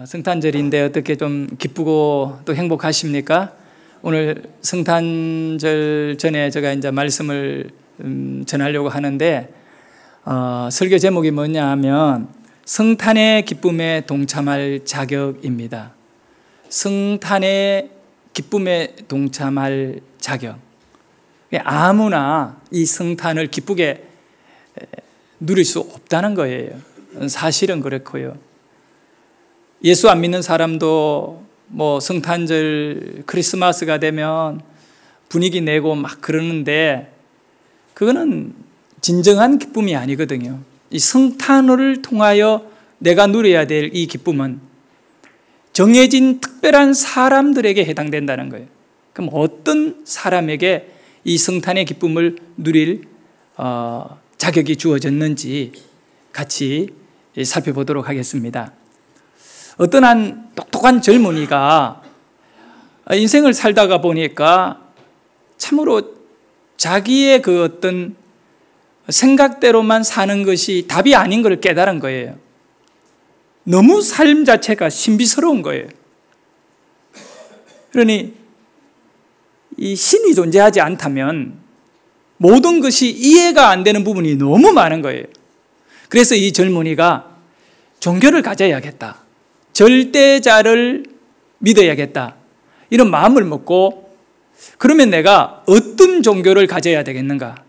성탄절인데 어떻게 좀 기쁘고 또 행복하십니까? 오늘 성탄절 전에 제가 이제 말씀을 전하려고 하는데 설교 제목이 뭐냐 하면 성탄의 기쁨에 동참할 자격입니다. 성탄의 기쁨에 동참할 자격. 아무나 이 성탄을 기쁘게 누릴 수 없다는 거예요. 사실은 그렇고요. 예수 안 믿는 사람도 뭐 성탄절 크리스마스가 되면 분위기 내고 막 그러는데 그거는 진정한 기쁨이 아니거든요. 이 성탄을 통하여 내가 누려야 될 이 기쁨은 정해진 특별한 사람들에게 해당된다는 거예요. 그럼 어떤 사람에게 이 성탄의 기쁨을 누릴 자격이 주어졌는지 같이 살펴보도록 하겠습니다. 어떤 한 똑똑한 젊은이가 인생을 살다가 보니까 참으로 자기의 그 어떤 생각대로만 사는 것이 답이 아닌 걸 깨달은 거예요. 너무 삶 자체가 신비스러운 거예요. 그러니 이 신이 존재하지 않다면 모든 것이 이해가 안 되는 부분이 너무 많은 거예요. 그래서 이 젊은이가 종교를 가져야겠다. 절대자를 믿어야겠다. 이런 마음을 먹고 그러면 내가 어떤 종교를 가져야 되겠는가?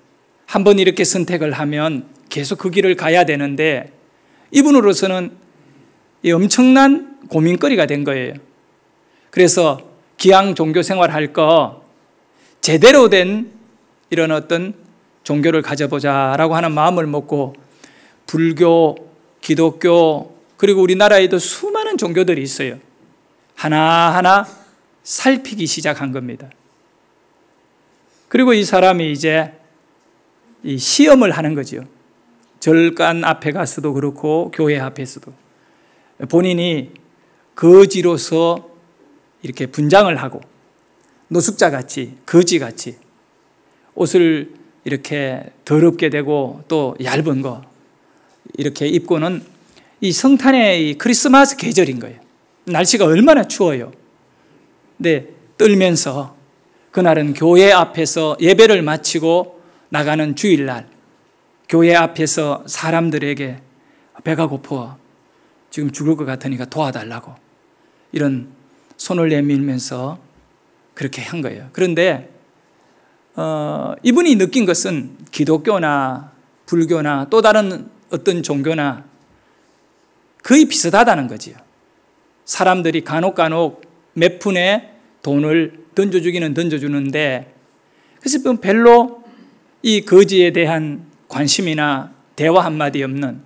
한번 이렇게 선택을 하면 계속 그 길을 가야 되는데 이분으로서는 엄청난 고민거리가 된 거예요. 그래서 기왕 종교 생활할 거 제대로 된 이런 어떤 종교를 가져보자라고 하는 마음을 먹고 불교, 기독교 그리고 우리나라에도 수많은 종교들이 있어요. 하나하나 살피기 시작한 겁니다. 그리고 이 사람이 이제 이 시험을 하는 거죠. 절간 앞에 가서도 그렇고 교회 앞에서도 본인이 거지로서 이렇게 분장을 하고 노숙자같이 거지같이 옷을 이렇게 더럽게 되고 또 얇은 거 이렇게 입고는 이 성탄의 이 크리스마스 계절인 거예요. 날씨가 얼마나 추워요. 근데 떨면서 그날은 교회 앞에서 예배를 마치고 나가는 주일날 교회 앞에서 사람들에게 배가 고파 지금 죽을 것 같으니까 도와달라고 이런 손을 내밀면서 그렇게 한 거예요. 그런데 이분이 느낀 것은 기독교나 불교나 또 다른 어떤 종교나 거의 비슷하다는 거지요. 사람들이 간혹 몇 푼의 돈을 던져주기는 던져주는데 그래서 별로 이 거지에 대한 관심이나 대화 한마디 없는,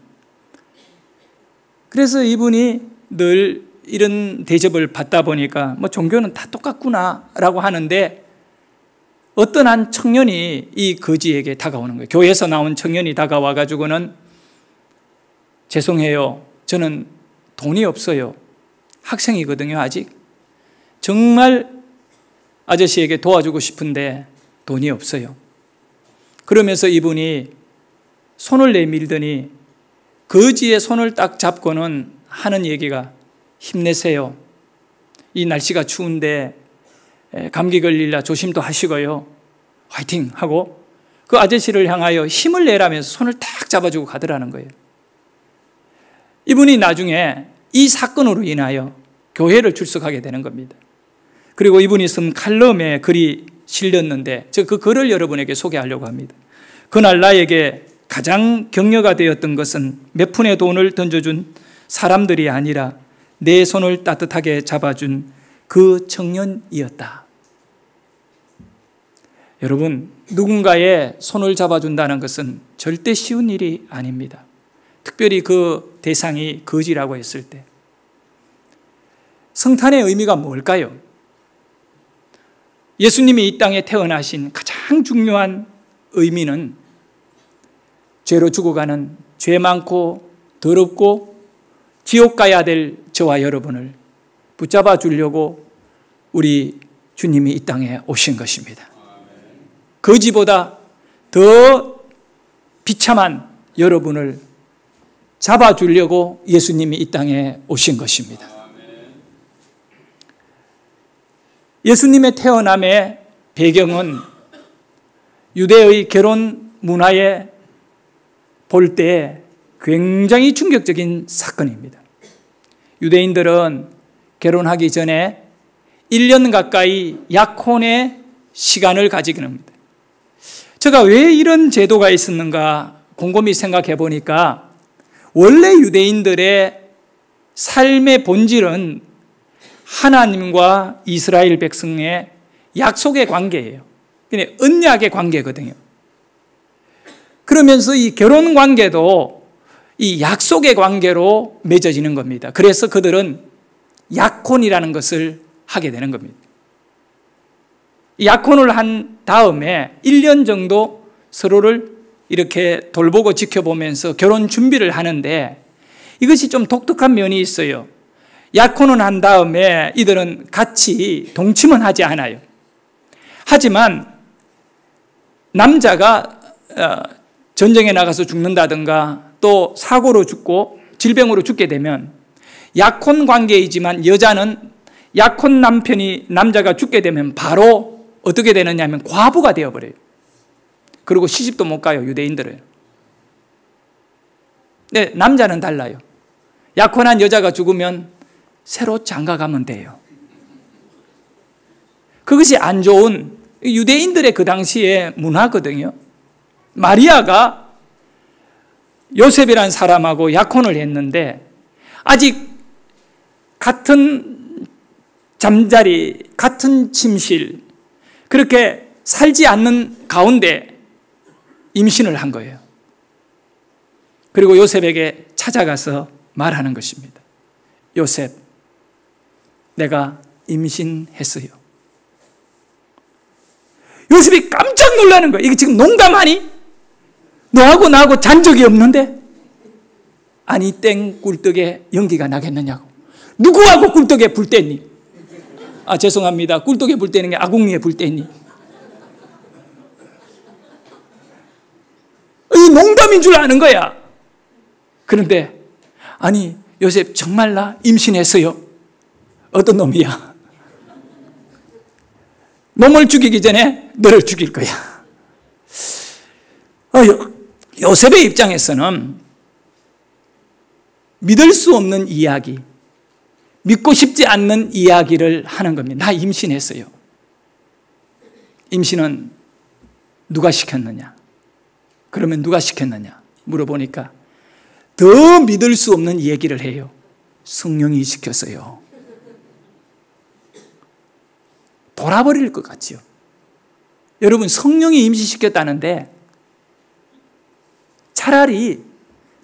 그래서 이분이 늘 이런 대접을 받다 보니까 뭐 종교는 다 똑같구나 라고 하는데 어떤 한 청년이 이 거지에게 다가오는 거예요. 교회에서 나온 청년이 다가와 가지고는 죄송해요. 저는 돈이 없어요. 학생이거든요, 아직. 정말 아저씨에게 도와주고 싶은데 돈이 없어요. 그러면서 이분이 손을 내밀더니 거지의 손을 딱 잡고는 하는 얘기가 힘내세요. 이 날씨가 추운데 감기 걸리려 조심도 하시고요. 화이팅! 하고 그 아저씨를 향하여 힘을 내라면서 손을 딱 잡아주고 가더라는 거예요. 이분이 나중에 이 사건으로 인하여 교회를 출석하게 되는 겁니다. 그리고 이분이 쓴 칼럼에 글이 실렸는데 저 그 글을 여러분에게 소개하려고 합니다. 그날 나에게 가장 격려가 되었던 것은 몇 푼의 돈을 던져준 사람들이 아니라 내 손을 따뜻하게 잡아준 그 청년이었다. 여러분, 누군가의 손을 잡아준다는 것은 절대 쉬운 일이 아닙니다. 특별히 그 대상이 거지라고 했을 때. 성탄의 의미가 뭘까요? 예수님이 이 땅에 태어나신 가장 중요한 의미는 죄로 죽어가는 죄 많고 더럽고 지옥 가야 될 저와 여러분을 붙잡아 주려고 우리 주님이 이 땅에 오신 것입니다. 거지보다 더 비참한 여러분을 잡아주려고 예수님이 이 땅에 오신 것입니다. 예수님의 태어남의 배경은 유대의 결혼 문화에 볼 때 굉장히 충격적인 사건입니다. 유대인들은 결혼하기 전에 1년 가까이 약혼의 시간을 가지긴 합니다. 제가 왜 이런 제도가 있었는가 곰곰이 생각해 보니까 원래 유대인들의 삶의 본질은 하나님과 이스라엘 백성의 약속의 관계예요. 그냥 언약의 관계거든요. 그러면서 이 결혼 관계도 이 약속의 관계로 맺어지는 겁니다. 그래서 그들은 약혼이라는 것을 하게 되는 겁니다. 약혼을 한 다음에 1년 정도 서로를 이렇게 돌보고 지켜보면서 결혼 준비를 하는데 이것이 좀 독특한 면이 있어요. 약혼을 한 다음에 이들은 같이 동침은 하지 않아요. 하지만 남자가 전쟁에 나가서 죽는다든가 또 사고로 죽고 질병으로 죽게 되면 약혼 관계이지만 여자는 약혼 남자가 죽게 되면 바로 어떻게 되느냐 하면 과부가 되어버려요. 그리고 시집도 못 가요, 유대인들은. 네, 남자는 달라요. 약혼한 여자가 죽으면 새로 장가가면 돼요. 그것이 안 좋은 유대인들의 그 당시의 문화거든요. 마리아가 요셉이라는 사람하고 약혼을 했는데 아직 같은 잠자리, 같은 침실 그렇게 살지 않는 가운데 임신을 한 거예요. 그리고 요셉에게 찾아가서 말하는 것입니다. 요셉, 내가 임신했어요. 요셉이 깜짝 놀라는 거예요. 이게 지금 농담하니? 너하고 나하고 잔 적이 없는데? 아니 땡 꿀떡에 연기가 나겠느냐고. 누구하고 꿀떡에 불 뗐니? 아 죄송합니다. 꿀떡에 불 떼는 게 아궁이에 불 뗐니? 이 농담인 줄 아는 거야. 그런데 아니 요셉 정말 나 임신했어요. 어떤 놈이야? 놈을 죽이기 전에 너를 죽일 거야. 요셉의 입장에서는 믿을 수 없는 이야기, 믿고 싶지 않는 이야기를 하는 겁니다. 나 임신했어요. 임신은 누가 시켰느냐? 그러면 누가 시켰느냐? 물어보니까 더 믿을 수 없는 얘기를 해요. 성령이 시켰어요. 돌아버릴 것 같지요. 여러분 성령이 임신시켰다는데 차라리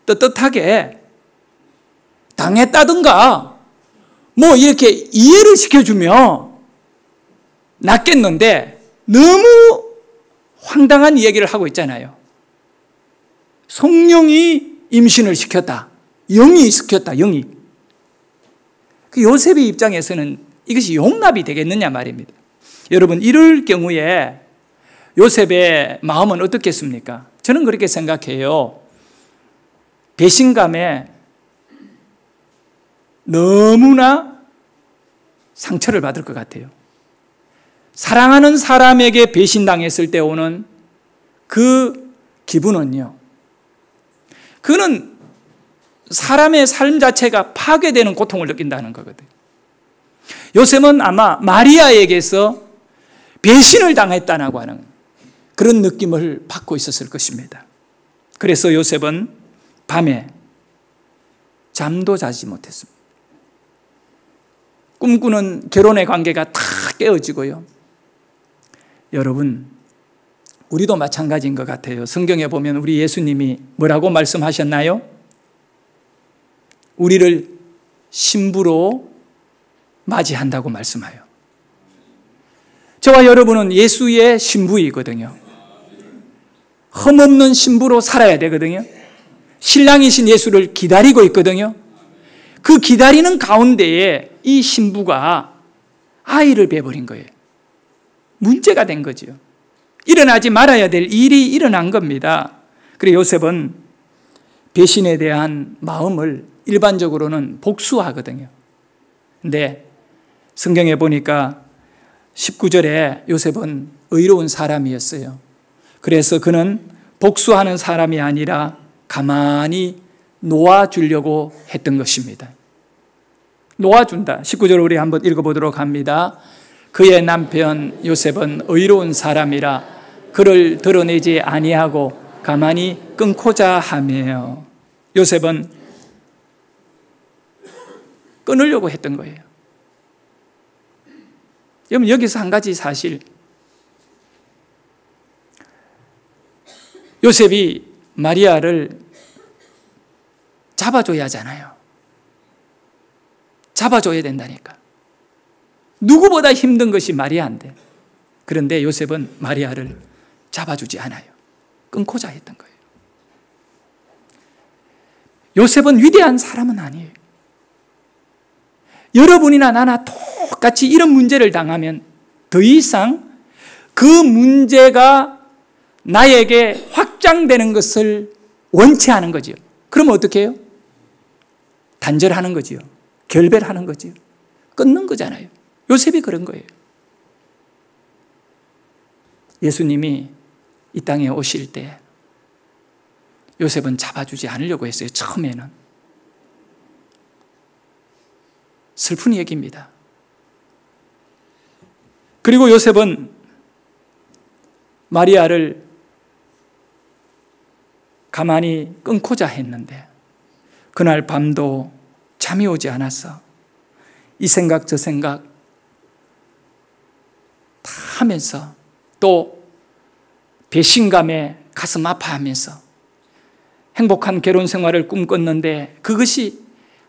떳떳하게 당했다든가 뭐 이렇게 이해를 시켜주면 낫겠는데 너무 황당한 얘기를 하고 있잖아요. 성령이 임신을 시켰다. 영이 시켰다. 영이. 그 요셉의 입장에서는 이것이 용납이 되겠느냐 말입니다. 여러분 이럴 경우에 요셉의 마음은 어떻겠습니까? 저는 그렇게 생각해요. 배신감에 너무나 상처를 받을 것 같아요. 사랑하는 사람에게 배신당했을 때 오는 그 기분은요. 그는 사람의 삶 자체가 파괴되는 고통을 느낀다는 거거든요. 요셉은 아마 마리아에게서 배신을 당했다라고 하는 그런 느낌을 받고 있었을 것입니다. 그래서 요셉은 밤에 잠도 자지 못했습니다. 꿈꾸는 결혼의 관계가 다 깨어지고요. 여러분, 우리도 마찬가지인 것 같아요. 성경에 보면 우리 예수님이 뭐라고 말씀하셨나요? 우리를 신부로 맞이한다고 말씀해요. 저와 여러분은 예수의 신부이거든요. 흠없는 신부로 살아야 되거든요. 신랑이신 예수를 기다리고 있거든요. 그 기다리는 가운데에 이 신부가 아이를 베버린 거예요. 문제가 된 거죠. 일어나지 말아야 될 일이 일어난 겁니다. 그래서 요셉은 배신에 대한 마음을 일반적으로는 복수하거든요. 근데 성경에 보니까 19절에 요셉은 의로운 사람이었어요. 그래서 그는 복수하는 사람이 아니라 가만히 놓아주려고 했던 것입니다. 놓아준다. 19절 우리 한번 읽어보도록 합니다. 그의 남편 요셉은 의로운 사람이라 그를 드러내지 아니하고 가만히 끊고자 하며, 요셉은 끊으려고 했던 거예요. 여러분, 여기서 한 가지 사실, 요셉이 마리아를 잡아줘야 하잖아요. 잡아줘야 된다니까. 누구보다 힘든 것이 마리아인데, 그런데 요셉은 마리아를 잡아주지 않아요. 끊고자 했던 거예요. 요셉은 위대한 사람은 아니에요. 여러분이나 나나 똑같이 이런 문제를 당하면 더 이상 그 문제가 나에게 확장되는 것을 원치 않은 거지요. 그러면 어떻게 해요? 단절하는 거지요. 결별하는 거지요. 끊는 거잖아요. 요셉이 그런 거예요. 예수님이 이 땅에 오실 때 요셉은 잡아주지 않으려고 했어요. 처음에는. 슬픈 얘기입니다. 그리고 요셉은 마리아를 가만히 끊고자 했는데 그날 밤도 잠이 오지 않았어. 이 생각 저 생각 다 하면서, 또 배신감에 가슴 아파하면서 행복한 결혼 생활을 꿈꿨는데 그것이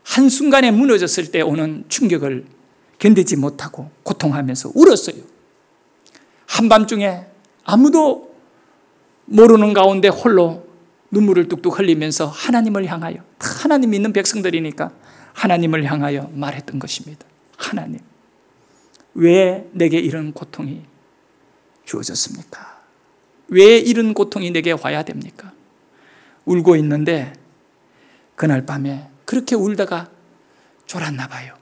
한순간에 무너졌을 때 오는 충격을 견디지 못하고 고통하면서 울었어요. 한밤중에 아무도 모르는 가운데 홀로 눈물을 뚝뚝 흘리면서 하나님을 향하여, 하나님 믿는 백성들이니까 하나님을 향하여 말했던 것입니다. 하나님, 왜 내게 이런 고통이 주어졌습니까? 왜 이런 고통이 내게 와야 됩니까? 울고 있는데 그날 밤에 그렇게 울다가 졸았나 봐요.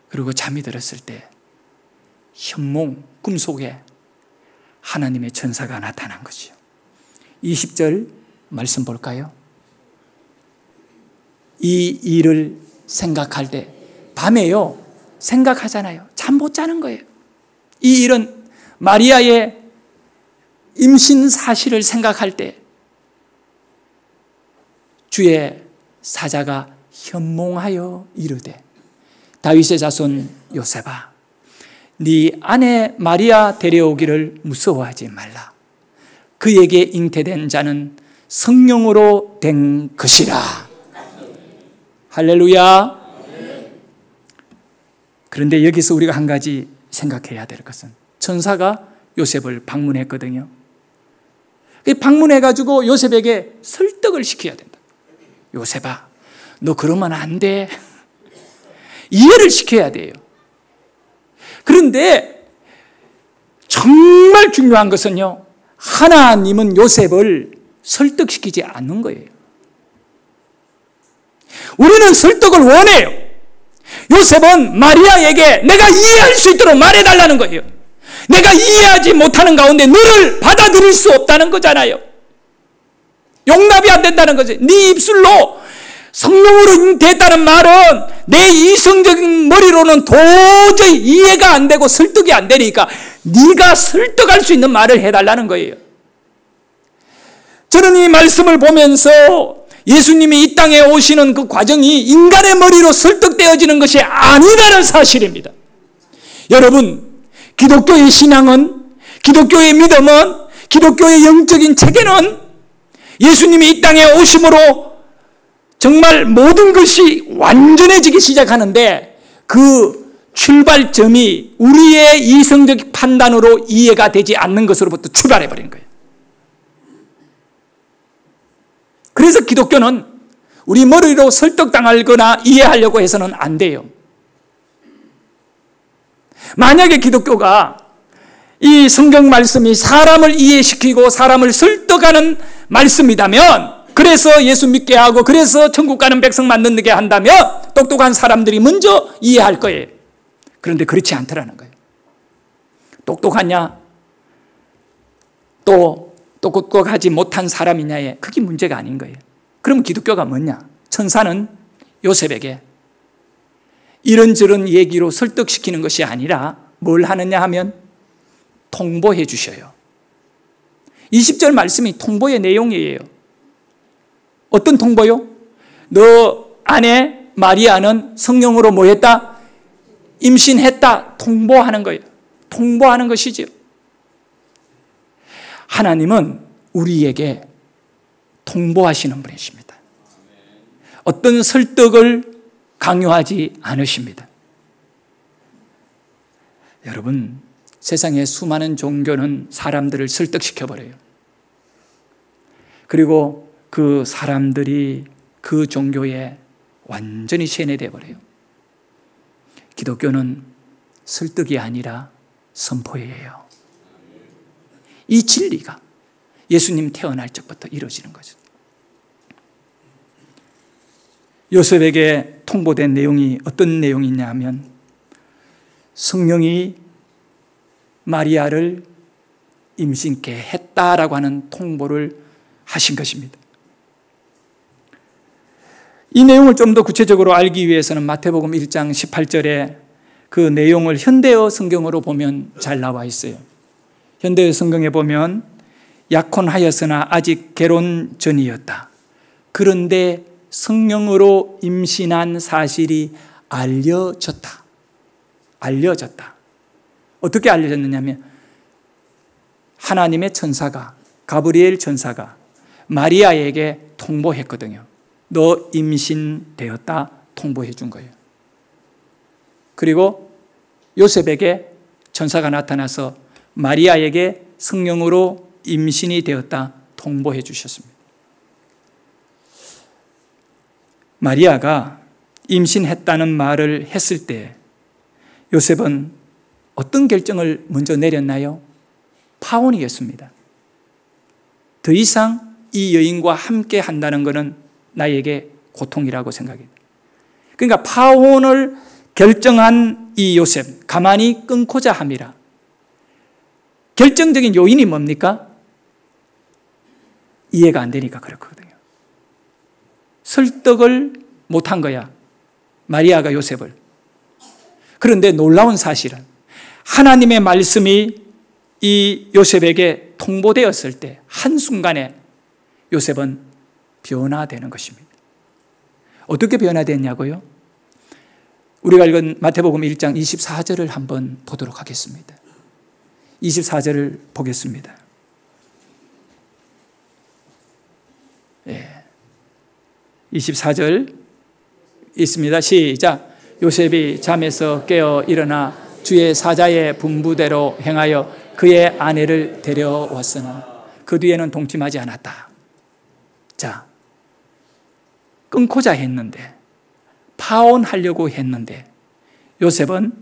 그리고 잠이 들었을 때 현몽, 꿈속에 하나님의 천사가 나타난 거지요. 20절 말씀 볼까요? 이 일을 생각할 때, 밤에요, 생각하잖아요. 잠 못 자는 거예요. 이 일은 마리아의 임신 사실을 생각할 때 주의 사자가 현몽하여 이르되, 다윗의 자손 요셉아, 네 아내 마리아 데려오기를 무서워하지 말라. 그에게 잉태된 자는 성령으로 된 것이라. 할렐루야. 그런데 여기서 우리가 한 가지 생각해야 될 것은, 천사가 요셉을 방문했거든요. 방문해가지고 요셉에게 설득을 시켜야 된다. 요셉아, 너 그러면 안 돼. 이해를 시켜야 돼요. 그런데 정말 중요한 것은요, 하나님은 요셉을 설득시키지 않는 거예요. 우리는 설득을 원해요. 요셉은 마리아에게 내가 이해할 수 있도록 말해달라는 거예요. 내가 이해하지 못하는 가운데 너를 받아들일 수 없다는 거잖아요. 용납이 안 된다는 거죠. 네 입술로 성령으로 됐다는 말은 내 이성적인 머리로는 도저히 이해가 안 되고 설득이 안 되니까 네가 설득할 수 있는 말을 해달라는 거예요. 저는 이 말씀을 보면서 예수님이 이 땅에 오시는 그 과정이 인간의 머리로 설득되어지는 것이 아니라는 사실입니다. 여러분, 기독교의 신앙은, 기독교의 믿음은, 기독교의 영적인 체계는 예수님이 이 땅에 오심으로 정말 모든 것이 완전해지기 시작하는데, 그 출발점이 우리의 이성적 판단으로 이해가 되지 않는 것으로부터 출발해버린 거예요. 그래서 기독교는 우리 머리로 설득당하거나 이해하려고 해서는 안 돼요. 만약에 기독교가 이 성경 말씀이 사람을 이해시키고 사람을 설득하는 말씀이라면, 그래서 예수 믿게 하고 그래서 천국 가는 백성 만들게 한다면 똑똑한 사람들이 먼저 이해할 거예요. 그런데 그렇지 않더라는 거예요. 똑똑하냐? 또 똑똑하지 못한 사람이냐에 그게 문제가 아닌 거예요. 그럼 기독교가 뭐냐? 천사는 요셉에게 이런저런 얘기로 설득시키는 것이 아니라 뭘 하느냐 하면 통보해 주셔요. 20절 말씀이 통보의 내용이에요. 어떤 통보요? 너 아내 마리아는 성령으로 뭐 했다? 임신했다. 통보하는 거예요. 통보하는 것이죠. 하나님은 우리에게 통보하시는 분이십니다. 어떤 설득을 강요하지 않으십니다. 여러분, 세상의 수많은 종교는 사람들을 설득시켜버려요. 그리고 그 사람들이 그 종교에 완전히 세뇌되어 버려요. 기독교는 설득이 아니라 선포예요. 이 진리가 예수님 태어날 적부터 이루어지는 거죠. 요셉에게 통보된 내용이 어떤 내용이냐 하면 성령이 마리아를 임신케 했다라고 하는 통보를 하신 것입니다. 이 내용을 좀 더 구체적으로 알기 위해서는 마태복음 1장 18절에 그 내용을 현대어 성경으로 보면 잘 나와 있어요. 현대어 성경에 보면 약혼하였으나 아직 결혼 전이었다. 그런데 성령으로 임신한 사실이 알려졌다. 어떻게 알려졌느냐면 하나님의 천사가, 가브리엘 천사가 마리아에게 통보했거든요. 너 임신되었다 통보해 준 거예요. 그리고 요셉에게 천사가 나타나서 마리아에게 성령으로 임신이 되었다 통보해 주셨습니다. 마리아가 임신했다는 말을 했을 때 요셉은 어떤 결정을 먼저 내렸나요? 파혼이었습니다. 더 이상 이 여인과 함께 한다는 것은 나에게 고통이라고 생각해요. 그러니까 파혼을 결정한 이 요셉, 가만히 끊고자 함이라. 결정적인 요인이 뭡니까? 이해가 안 되니까 그렇거든요. 설득을 못한 거야, 마리아가 요셉을. 그런데 놀라운 사실은 하나님의 말씀이 이 요셉에게 통보되었을 때 한순간에 요셉은 변화되는 것입니다. 어떻게 변화됐냐고요? 우리가 읽은 마태복음 1장 24절을 한번 보도록 하겠습니다. 24절을 보겠습니다. 24절 있습니다. 시작. 요셉이 잠에서 깨어 일어나 주의 사자의 분부대로 행하여 그의 아내를 데려왔으나 그 뒤에는 동침하지 않았다. 자, 끊고자 했는데, 파혼하려고 했는데 요셉은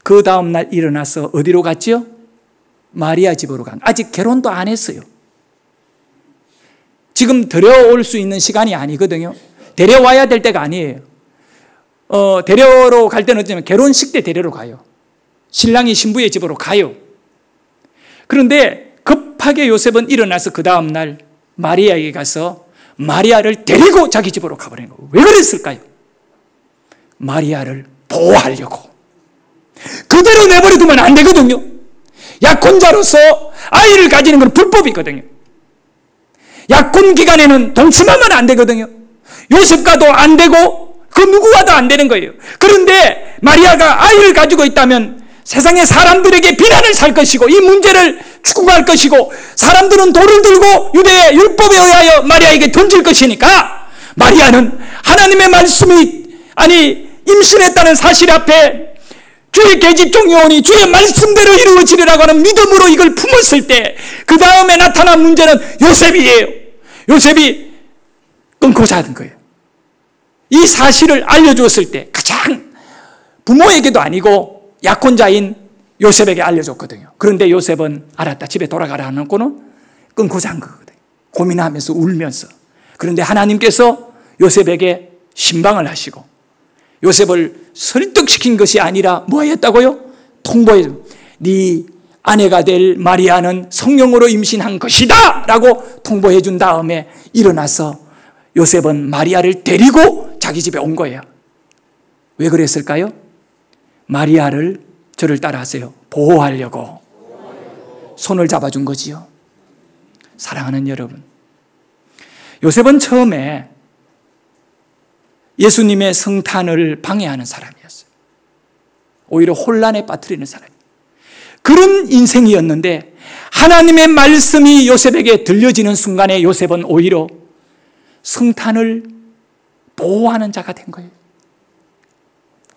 그 다음날 일어나서 어디로 갔죠? 마리아 집으로 간. 아직 결혼도 안 했어요. 지금 데려올 수 있는 시간이 아니거든요. 데려와야 될 때가 아니에요. 데려러 갈 때는 어쩌면 결혼식 때 데려러 가요. 신랑이 신부의 집으로 가요. 그런데 급하게 요셉은 일어나서 그 다음날 마리아에게 가서 마리아를 데리고 자기 집으로 가버린 거예요. 왜 그랬을까요? 마리아를 보호하려고. 그대로 내버려두면 안 되거든요. 약혼자로서 아이를 가지는 건 불법이거든요. 약혼 기간에는 동침하면 안 되거든요. 요셉과도 안 되고 그 누구와도 안 되는 거예요. 그런데 마리아가 아이를 가지고 있다면 세상의 사람들에게 비난을 살 것이고 이 문제를 추궁할 것이고 사람들은 돌을 들고 유대의 율법에 의하여 마리아에게 던질 것이니까 마리아는 하나님의 말씀이 임신했다는 사실 앞에 주의 계집종이 오니 주의 말씀대로 이루어지리라고 하는 믿음으로 이걸 품었을 때 그 다음에 나타난 문제는 요셉이에요. 요셉이 끊고자 하는 거예요. 이 사실을 알려주었을 때 가장 부모에게도 아니고 약혼자인 요셉에게 알려줬거든요. 그런데 요셉은 알았다, 집에 돌아가라 하고는 끊고자 한 거거든요. 고민하면서 울면서. 그런데 하나님께서 요셉에게 신방을 하시고 요셉을 설득시킨 것이 아니라 뭐 했다고요? 통보해. 네 아내가 될 마리아는 성령으로 임신한 것이다 라고 통보해 준 다음에 일어나서 요셉은 마리아를 데리고 자기 집에 온 거예요. 왜 그랬을까요? 마리아를, 저를 따라하세요, 보호하려고 손을 잡아준 거지요. 사랑하는 여러분, 요셉은 처음에 예수님의 성탄을 방해하는 사람이었어요. 오히려 혼란에 빠뜨리는 사람이에요. 그런 인생이었는데 하나님의 말씀이 요셉에게 들려지는 순간에 요셉은 오히려 성탄을 보호하는 자가 된 거예요.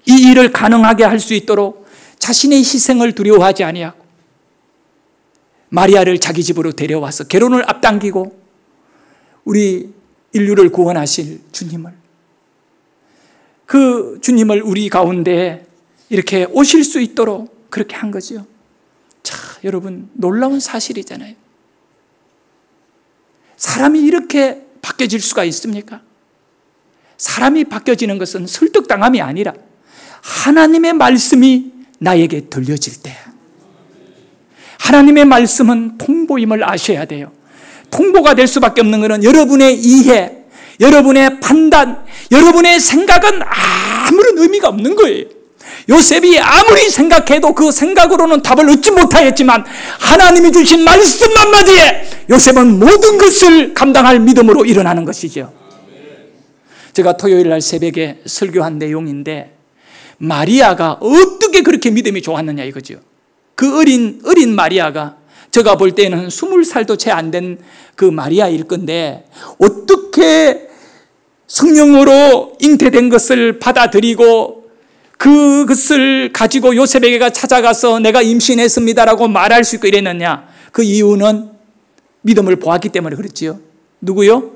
이 일을 가능하게 할 수 있도록 자신의 희생을 두려워하지 아니하고 마리아를 자기 집으로 데려와서 결혼을 앞당기고 우리 인류를 구원하실 주님을, 그 주님을 우리 가운데 이렇게 오실 수 있도록 그렇게 한 거죠. 자, 여러분, 놀라운 사실이잖아요. 사람이 이렇게 바뀌어질 수가 있습니까? 사람이 바뀌어지는 것은 설득당함이 아니라 하나님의 말씀이 나에게 들려질 때, 하나님의 말씀은 통보임을 아셔야 돼요. 통보가 될 수밖에 없는 것은 여러분의 이해, 여러분의 판단, 여러분의 생각은 아무런 의미가 없는 거예요. 요셉이 아무리 생각해도 그 생각으로는 답을 얻지 못하였지만 하나님이 주신 말씀 한마디에 요셉은 모든 것을 감당할 믿음으로 일어나는 것이죠. 제가 토요일 날 새벽에 설교한 내용인데 마리아가 어떻게 그렇게 믿음이 좋았느냐 이거죠. 그 어린 마리아가, 제가 볼 때는 20살도 채 안 된 그 마리아일 건데 어떻게 성령으로 잉태된 것을 받아들이고 그것을 가지고 요셉에게 찾아가서 내가 임신했습니다라고 말할 수 있고 이랬느냐. 그 이유는 믿음을 보았기 때문에 그렇지요. 누구요?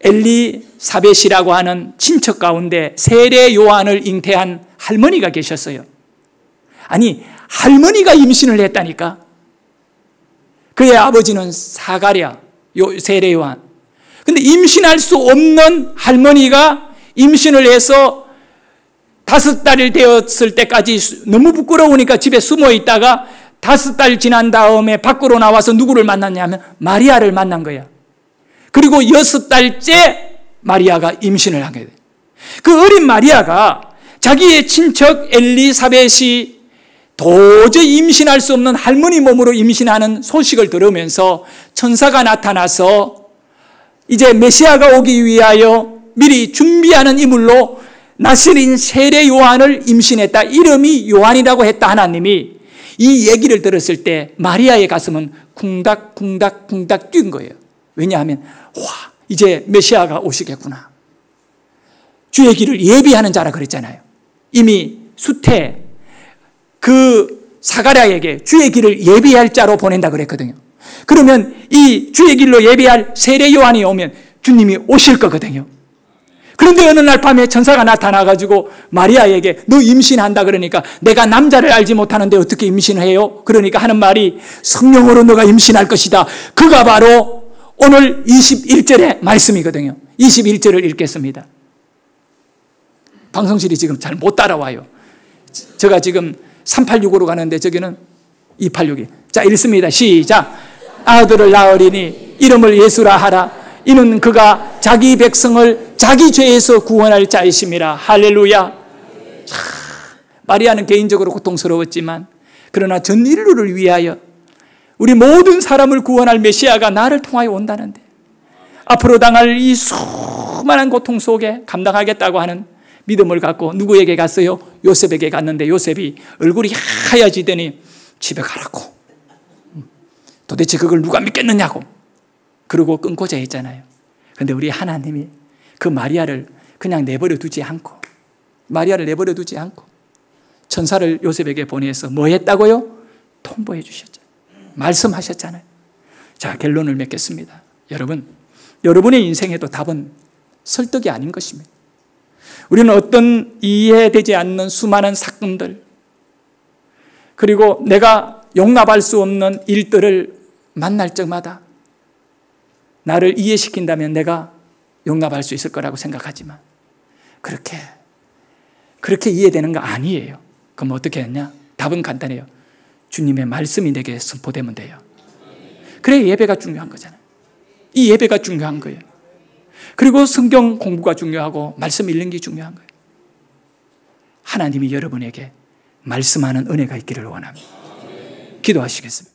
엘리사벳이라고 하는 친척 가운데 세례 요한을 잉태한 할머니가 계셨어요. 아니, 할머니가 임신을 했다니까. 그의 아버지는 사가랴, 세례 요한. 근데 임신할 수 없는 할머니가 임신을 해서 5달이 되었을 때까지 너무 부끄러우니까 집에 숨어 있다가 5달 지난 다음에 밖으로 나와서 누구를 만났냐면 마리아를 만난 거야. 그리고 6달째 마리아가 임신을 하게 돼. 그 어린 마리아가 자기의 친척 엘리사벳이 도저히 임신할 수 없는 할머니 몸으로 임신하는 소식을 들으면서 천사가 나타나서 이제 메시아가 오기 위하여 미리 준비하는 인물로 나시린 세례 요한을 임신했다. 이름이 요한이라고 했다. 하나님이 이 얘기를 들었을 때 마리아의 가슴은 쿵닥쿵닥쿵닥 뛴 거예요. 왜냐하면 이제 메시아가 오시겠구나. 주의 길을 예비하는 자라 그랬잖아요. 이미 수태 그 사가랴에게 주의 길을 예비할 자로 보낸다 그랬거든요. 그러면 이 주의 길로 예비할 세례 요한이 오면 주님이 오실 거거든요. 그런데 어느 날 밤에 천사가 나타나가지고 마리아에게 너 임신한다 그러니까 내가 남자를 알지 못하는데 어떻게 임신해요? 그러니까 하는 말이 성령으로 너가 임신할 것이다. 그가 바로 오늘 21절의 말씀이거든요. 21절을 읽겠습니다. 방송실이 지금 잘 못 따라와요. 제가 지금 386으로 가는데 저기는 286이. 자, 읽습니다. 시작. 아들을 낳으리니 이름을 예수라 하라. 이는 그가 자기 백성을 자기 죄에서 구원할 자이심이라. 할렐루야. 마리아는 개인적으로 고통스러웠지만 그러나 전 인류를 위하여 우리 모든 사람을 구원할 메시아가 나를 통하여 온다는데 앞으로 당할 이 수많은 고통 속에 감당하겠다고 하는 믿음을 갖고 누구에게 갔어요? 요셉에게 갔는데 요셉이 얼굴이 하얘지더니 집에 가라고. 도대체 그걸 누가 믿겠느냐고. 그러고 끊고자 했잖아요. 그런데 우리 하나님이 그 마리아를 그냥 내버려 두지 않고 천사를 요셉에게 보내서 뭐 했다고요? 통보해 주셨잖아요. 말씀하셨잖아요. 자, 결론을 맺겠습니다. 여러분의 인생에도 답은 설득이 아닌 것입니다. 우리는 어떤 이해되지 않는 수많은 사건들, 그리고 내가 용납할 수 없는 일들을 만날 적마다 나를 이해시킨다면 내가 용납할 수 있을 거라고 생각하지만 그렇게 이해되는 거 아니에요. 그럼 어떻게 했냐? 답은 간단해요. 주님의 말씀이 내게 선포되면 돼요. 그래 예배가 중요한 거잖아요. 이 예배가 중요한 거예요. 그리고 성경 공부가 중요하고 말씀 읽는 게 중요한 거예요. 하나님이 여러분에게 말씀하는 은혜가 있기를 원합니다. 기도하시겠습니다.